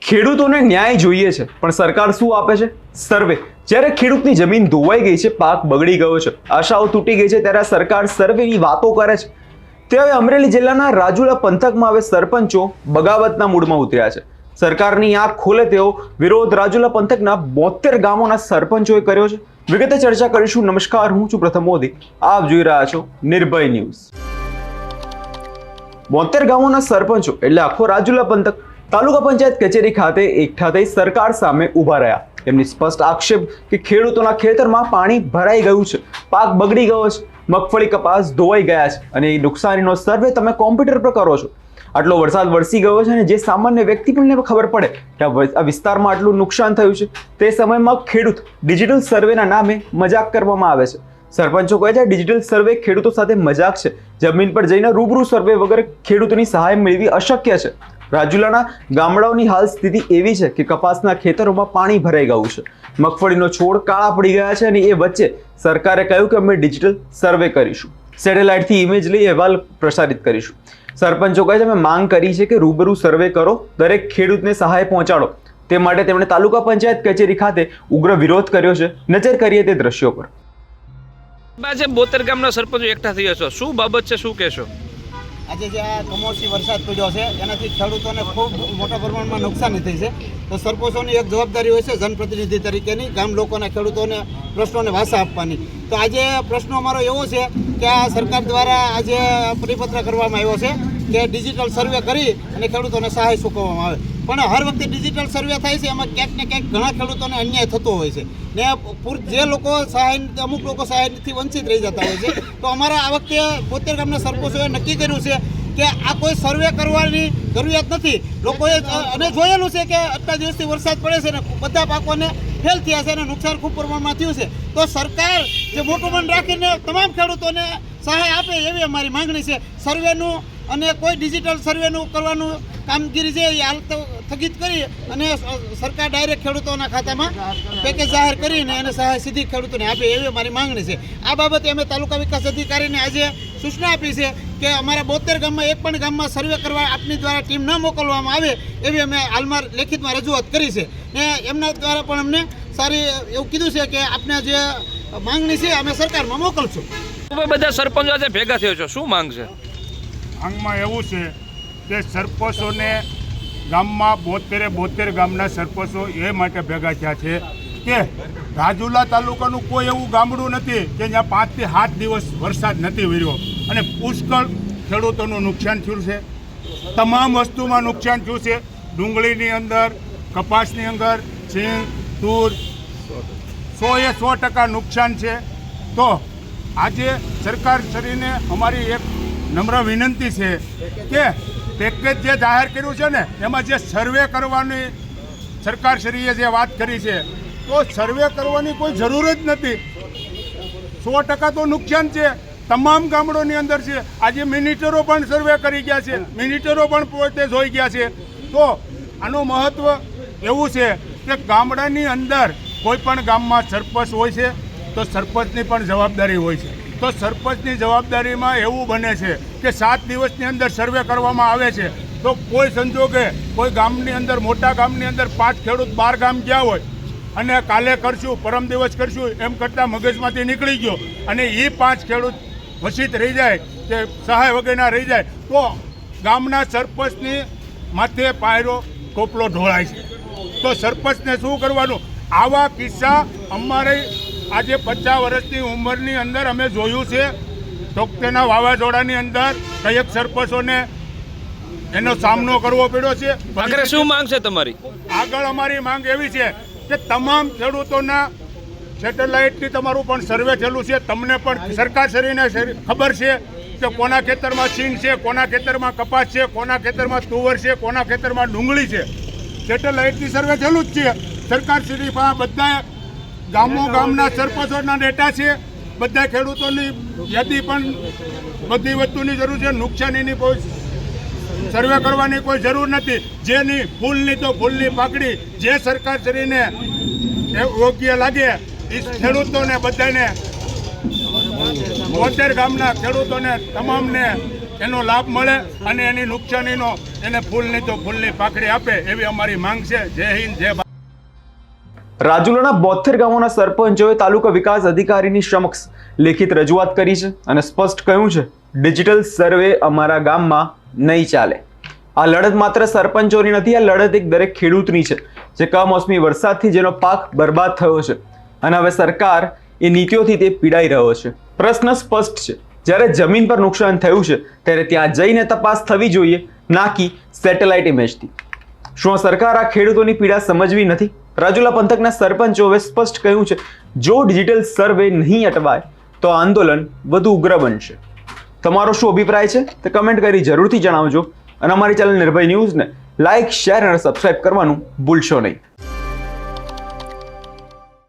ખેડૂતોને ન્યાય જોઈએ છે, પણ સરકાર શું આપે છે? સર્વે. જ્યારે ખેડૂતની જમીન ધોવાઈ ગઈ છે, પાક બગડી ગયો છે, આશાઓ તૂટી ગઈ છે, ત્યારે આ સરકાર સર્વેની વાતો કરે છે. તે હવે અમરેલી જિલ્લાના રાજુલા પંથકમાં હવે સરપંચો બગાવતના મૂડમાં ઉતર્યા છે. સરકારની આંખ ખોલે તેવો વિરોધ રાજુલા પંથકના 72 ગામોના સરપંચોએ કર્યો છે. વિગતે ચર્ચા કરીશું. નમસ્કાર, હું છું પ્રથમ મોદી. આપ જોઈ રહ્યા છો નિર્ભય ન્યૂઝ. 72 ગામોના સરપંચો એટલે આખો રાજુલા પંથક તાલુકા પંચાયત કચેરી ખાતે એકઠા થઈ સરકાર સામે ઊભા રહ્યા. એમની સ્પષ્ટ આક્ષેપ કે ખેડૂતોના ખેતરમાં પાણી ભરાઈ ગયું છે, પાક બગડી ગયો છે, મગફળી કપાસ ધોવાઈ ગયા છે અને એ નુકસાનીનો સર્વે તમે કોમ્પ્યુટર પર કરો છો. આટલો વરસાદ વરસી ગયો છે અને જે સામાન્ય વ્યક્તિ પણ ખબર પડે કે આ વિસ્તારમાં આટલું નુકસાન થયું છે, તે સમયમાં ખેડૂત ડિજિટલ સર્વેના નામે મજાક કરવામાં આવે છે. સરપંચો કહે છે ડિજિટલ સર્વે ખેડૂતો સાથે મજાક છે. જમીન પર જઈને રૂબરૂ સર્વે વગર ખેડૂતોની સહાય મેળવી અશક્ય છે. રાજુલાના ગામડાઓની હાલ સ્થિતિ એવી છે કે કપાસના ખેતરોમાં પાણી ભરાઈ ગયું છે, મગફળીનો છોડ કાળા પડી ગયા છે અને એ વચ્ચે સરકારે કહ્યું કે અમે ડિજિટલ સર્વે કરીશું, સેટેલાઇટથી ઇમેજ લઈ અહેવાલ પ્રસારિત કરીશું. સરપંચો કહે છે અમે માંગ કરી છે કે રૂબરૂ સર્વે કરો, દરેક ખેડૂતને સહાય પહોંચાડો. તે માટે તેમણે તાલુકા પંચાયત કચેરી ખાતે ઉગ્ર વિરોધ કર્યો છે. નજર કરીએ તે દ્રશ્યો પર. 72 ગામના સરપંચો એકઠા થયા છો, શું બાબત છે, શું કહેશો? આજે જે આ કમોસમી વરસાદ પડ્યો છે એનાથી ખેડૂતોને ખૂબ મોટા પ્રમાણમાં નુકસાની થઈ છે. તો સરપંચોની એક જવાબદારી હોય છે જનપ્રતિનિધિ તરીકેની, ગામ લોકોના ખેડૂતોને પ્રશ્નોને વાસા આપવાની. તો આજે પ્રશ્નો અમારો એવો છે કે આ સરકાર દ્વારા આજે પરિપત્ર કરવામાં આવ્યો છે કે ડિજિટલ સર્વે કરી અને ખેડૂતોને સહાય ચૂકવવામાં આવે. પણ હર વખતે ડિજિટલ સર્વે થાય છે એમાં ક્યાંક ને ક્યાંક ઘણા ખેડૂતોને અન્યાય થતો હોય છે ને જે લોકો સહાય, અમુક લોકો સહાયથી વંચિત રહી જતા હોય છે. તો અમારા આ વખતે 72 ગામના સરપંચોએ નક્કી કર્યું છે કે આ કોઈ સર્વે કરવાની જરૂરિયાત નથી. લોકોએ અને જોયેલું છે કે આટલા દિવસથી વરસાદ પડે છે ને બધા પાકોને ફેલ થયા છે અને નુકસાન ખૂબ પ્રમાણમાં થયું છે. તો સરકાર જે મોટું મન રાખીને તમામ ખેડૂતોને સહાય આપે એવી અમારી માંગણી છે. સર્વેનું અને કોઈ ડિજિટલ સર્વેનું કરવાનું કામગીરી છે એ હાલ તો સ્થગિત કરી અને સરકાર ડાયરેક્ટ ખેડૂતોના ખાતામાં પેકેજ જાહેર કરીને એને સહાય સીધી ખેડૂતોને આપે એવી અમારી માંગણી છે. આ બાબતે અમે તાલુકા વિકાસ અધિકારીને આજે સૂચના આપી છે કે અમારા 72 ગામમાં એક પણ ગામમાં સર્વે કરવા આપની દ્વારા ટીમ ન મોકલવામાં આવે એવી અમે હાલમાં લેખિતમાં રજૂઆત કરી છે ને એમના દ્વારા પણ અમને સારી એવું કીધું છે કે આપને જે માંગણી છે અમે સરકારમાં મોકલશું. બધા સરપંચો આજે ભેગા થયો છો, શું માંગ છે? માંગમાં એવું છે કે સરપંચોને ગામમાં 72 ગામના સરપંચો એ માટે ભેગા થયા છે કે રાજુલા તાલુકાનું કોઈ એવું ગામડું નથી કે જ્યાં 5 થી 7 દિવસ વરસાદ નથી વર્યો અને પુષ્કળ ખેડૂતોનું નુકસાન થયું છે. તમામ વસ્તુમાં નુકસાન થયું છે. ડુંગળીની અંદર, કપાસની અંદર, સિંગ, તૂર 100% નુકસાન છે. તો આજે સરકાર શ્રીને અમારી એક નમ્ર વિનંતી છે કે પેકેજ જે જાહેર કર્યું છે ને એમાં જે સર્વે કરવાની સરકારશ્રીએ જે વાત કરી છે તો સર્વે કરવાની કોઈ જરૂર જ નથી. 100% તો નુકસાન છે. તમામ ગામડોની અંદર છે. આજે મિનિટરો પણ સર્વે કરી ગયા છે, મિનિટરો પણ પોતે જોઈ ગયા છે. તો આનું મહત્ત્વ એવું છે કે ગામડાની અંદર કોઈ પણ ગામમાં સરપંચ હોય છે તો સરપંચની પણ જવાબદારી હોય છે. તો સરપંચની જવાબદારીમાં એવું બને છે કે 7 દિવસની અંદર સર્વે કરવામાં આવે છે. તો કોઈ સંજોગે કોઈ ગામની અંદર, મોટા ગામની અંદર 5 ખેડૂત 12 ગામ ગયા હોય અને કાલે કરશું, પરમ દિવસ કરશું એમ કરતાં મગજમાંથી નીકળી ગયો અને એ 5 ખેડૂત વંચિત રહી જાય કે સહાય વગેરેના રહી જાય તો ગામના સરપંચની માથે પાયરો કોપલો ઢોળાય છે. તો સરપંચને શું કરવાનું? આવા કિસ્સા અમારે આજે 50 વર્ષની ઉંમરની અંદર અમે જોયું છે. તોકતેના વાવાઝોડાની અંદર કયેક સરપંચોને એનો સામનો કરવો પડ્યો છે. આગળ શું માંગ છે તમારી? આગળ અમારી માંગ એવી છે કે તમામ ખેડૂતોના સેટેલાઇટથી તમારું પણ સર્વે થયેલું છે. તમને પણ સરકારશ્રીને ખબર છે કે કોના ખેતરમાં સિંગ છે, કોના ખેતરમાં કપાસ છે, કોના ખેતરમાં તુવર છે, કોના ખેતરમાં ડુંગળી છે. સેટેલાઇટથી સર્વે થયેલું જ છે. સરકારશ્રી પાસે બધા ગામના સરપંચોના ડેટા છે. બધા ખેડૂતોની યાદી પણ બધી વસ્તુની જરૂર છે. નુકસાનીની કોઈ સર્વે કરવાની કોઈ જરૂર નથી. જેની ફૂલની તો ફૂલની પાકડી જે સરકારશ્રીને યોગ્ય લાગે એ ખેડૂતોને બધાને 72 ગામના ખેડૂતોને તમામને એનો લાભ મળે અને એની નુકસાનીનો એને ફૂલની તો ફૂલની પાકડી આપે એવી અમારી માંગ છે. જય હિન્દ, જય ભારત. રાજુલાના 72 ગામોના સરપંચોએ તાલુકા વિકાસ અધિકારીની સમક્ષ લેખિત રજૂઆત કરી છે અને સ્પષ્ટ કહ્યું છે ડિજિટલ સર્વે અમારા ગામમાં નહીં ચાલે. આ લડત માત્ર સરપંચોની નથી, આ લડત એક દરેક ખેડૂતની છે જે કમોસમી વરસાદથી જેનો પાક બરબાદ થયો છે અને હવે સરકાર એ નીતિઓથી તે પીડાઈ રહ્યો છે. પ્રશ્ન સ્પષ્ટ છે, જ્યારે જમીન પર નુકસાન થયું છે ત્યારે ત્યાં જઈને તપાસ થવી જોઈએ, ના કે સેટેલાઇટ ઇમેજથી. શું આ સરકાર આ ખેડૂતોની પીડા સમજવી નથી? રાજુલા પંથકના સરપંચોએ સ્પષ્ટ કહ્યું છે જો ડિજિટલ સર્વે નહીં અટવાય તો આંદોલન વધુ ઉગ્ર બનશે. તમારો શું અભિપ્રાય છે તે કમેન્ટ કરી જરૂરથી જણાવજો અને અમારી ચેનલ નિર્ભય ન્યૂઝને લાઇક, શેર અને સબસ્ક્રાઇબ કરવાનું ભૂલશો નહીં.